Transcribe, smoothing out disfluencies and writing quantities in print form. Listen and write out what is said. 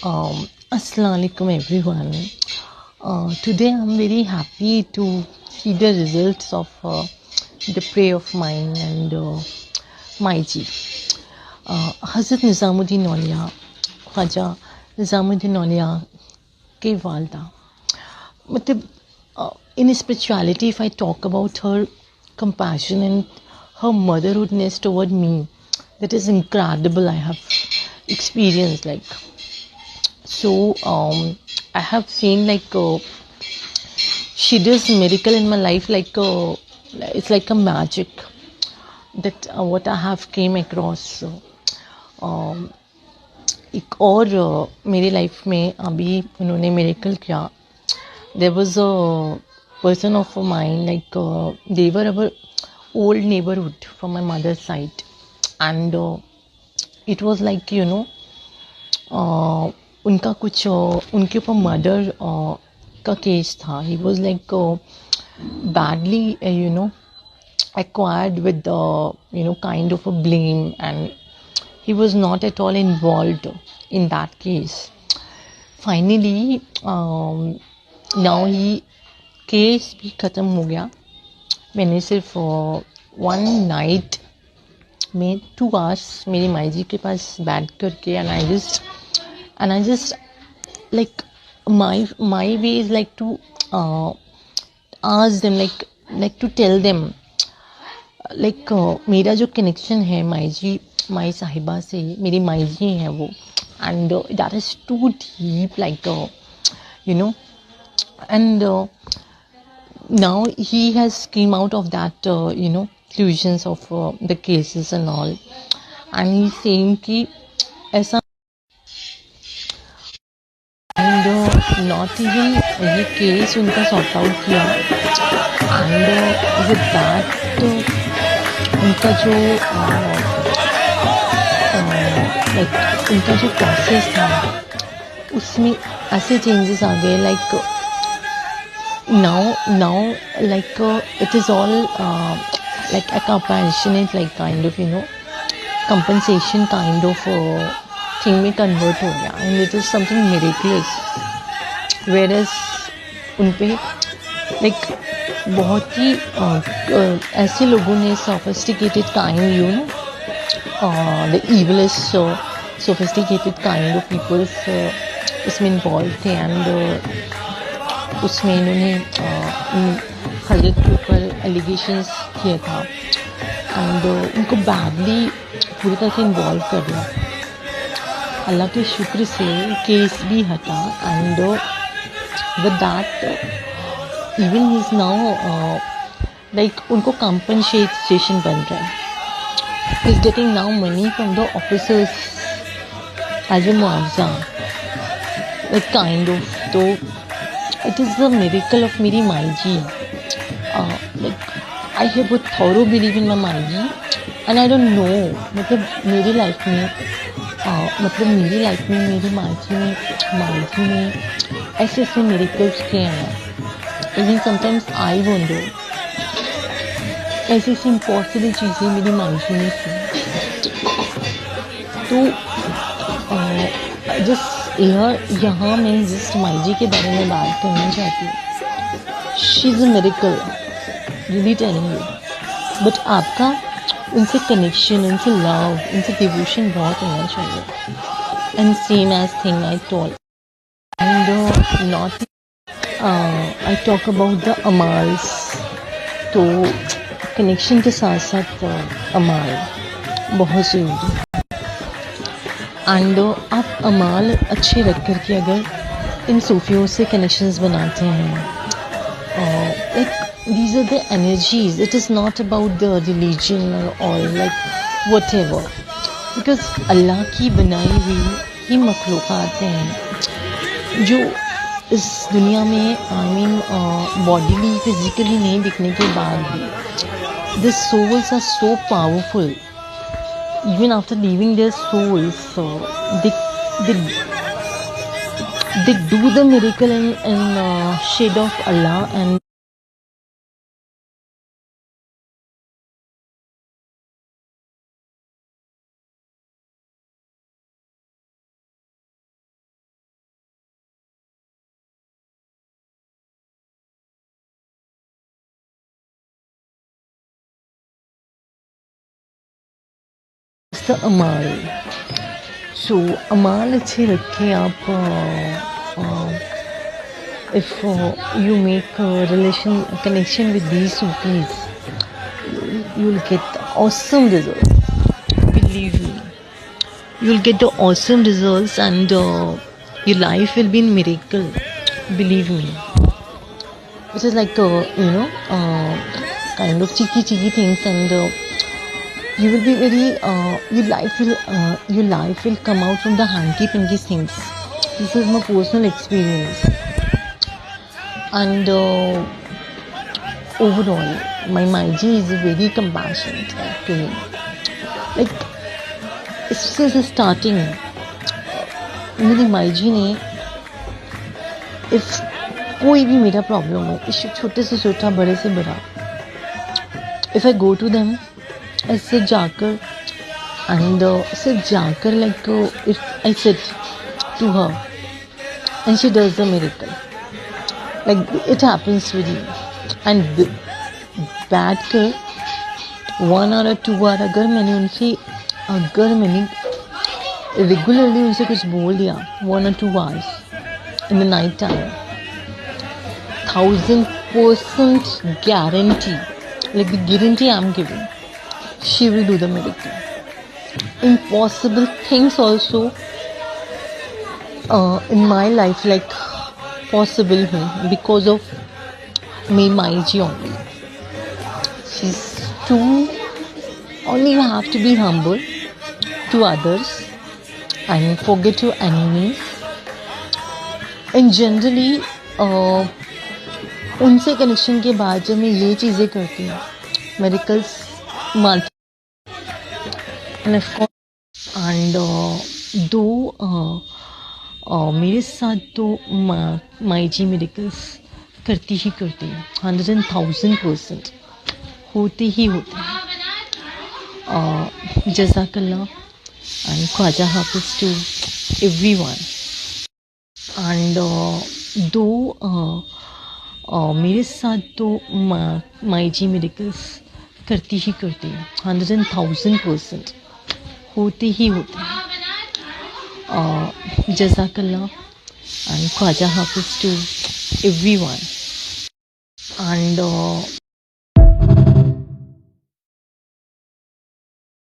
Assalamu alaikum everyone. Today I'm very happy to see the results of the prayer of mine and my ji. Hazrat Nizamuddin Auliya, Khwaja Nizamuddin Auliya के वालदा मतलब in spirituality, if I talk about her compassion and her motherhoodness toward me, that is incredible. I have experienced so I have seen she does miracle in my life it's like a magic that what I have came across. एक और मेरी life में अभी उन्होंने miracle किया. There was a person of mine they were our old neighborhood from my mother's side, and it was उनका कुछ उनके ऊपर मर्डर का केस था. He was badly acquired with kind of a blame, and he was not at all involved in that case. Finally now he case भी ख़त्म हो गया. मैंने सिर्फ वन नाइट में 2 hours मेरी माई जी के पास बैठ करके and I just my way is to ask them to tell them मेरा जो कनेक्शन है माई साहिबा से, मेरी माई जी हैं वो, and that is too deep and now he has came out of that illusions of the cases and all, and he's saying कि ऐसा and not even ये केस उनका सॉर्ट आउट किया, and with that उनका जो उनका जो process था उसमें ऐसे चेंजेस आ गए now it is all a compassionate kind of compensation kind of thing में convert हो गया, and it is something miraculous. Whereas उन पे बहुत ही ऐसे लोगों ने sophisticated kind the evilest sophisticated kind of people उसमें involved थे, and उसमें इन्होंने हजरत के ऊपर एलिगेशंस किया था, एंड उनको बैडली पूरी तरह से इन्वॉल्व कर दिया. अल्लाह के शुक्र से केस भी हटा, and with that even he is now उनको कंपनसेशन बन रहा है. He is getting now money from the officers as a मुआवजा काइंड ऑफ. तो it is the miracle of मेरी माई जी. I have a thorough belief in my my ji, and I don't know मतलब मेरी life में मेरी माई जी ने ऐसे ऐसे miracles किए हैं. Even sometimes I wonder ऐसी ऐसी impossible चीज़ें मेरी माई जी ने की. तो यहाँ मैं जस्ट माई जी के बारे में बात करना चाहती हूँ. She is a miracle, really telling you. But आपका उनसे कनेक्शन, उनसे लव, उनसे डिवोशन बहुत होना चाहिए. And same as thing I told and not I talk about the animals. तो कनेक्शन के साथ साथ अमाल बहुत ज़रूरी है. एंड आप अमाल अच्छे रख कर के अगर इन सूफियों से कनेक्शंस बनाते हैं, these are the energies. It is not about the religion or whatever, because अल्लाह की बनाई हुई ही मखलूक़ात हैं जो इस दुनिया में बॉडीली फिजिकली नहीं दिखने के बाद भी the souls are so powerful. Even after leaving their souls, they do the miracle in shade of Allah, and the amal. So amal अच्छे रखें आप. If you make a connection with these Sufis, you'll get awesome results. Believe me, you'll get the awesome results, and your life will be in miracle. Believe me. It is like kind of cheeky things, and you will be very your life will come out from the hanky panky things. This is my personal experience, and overall my Maiji is very compassionate to me. Like since the starting, मेरी माईजी ने if कोई भी मेरा problem हो, छोटे से छोटा बड़े से बड़ा, if I go to them, ऐसे जाकर and सिर्फ जाकर like if I sit to her and she does the miracle, like it happens with you, and बैठ कर 1 hour or 2 hour अगर मैंने रेगुलरली उनसे कुछ बोल दिया 1 or 2 hours in the night time, 1000% guarantee, like the guarantee I'm giving, she will do the miracle. Impossible things also in my life like possible because of me, Maiji only. She's too. Only you have to be humble to others and forget your enemies. And generally, उनसे connection के बाद जब मैं ये चीज़ें करती हूँ, miracles मानती हूँ, and दो मेरे साथ तो माईजी miracles करती ही करती है, 100,000% होते ही होते हैं. Jazakallah and Khwaja Hafiz to everyone. And दो मेरे साथ तो माईजी miracles करती ही करती है, 100,000% होते ही होते हैं. Jazakallah and Khwaja Hafiz to everyone. And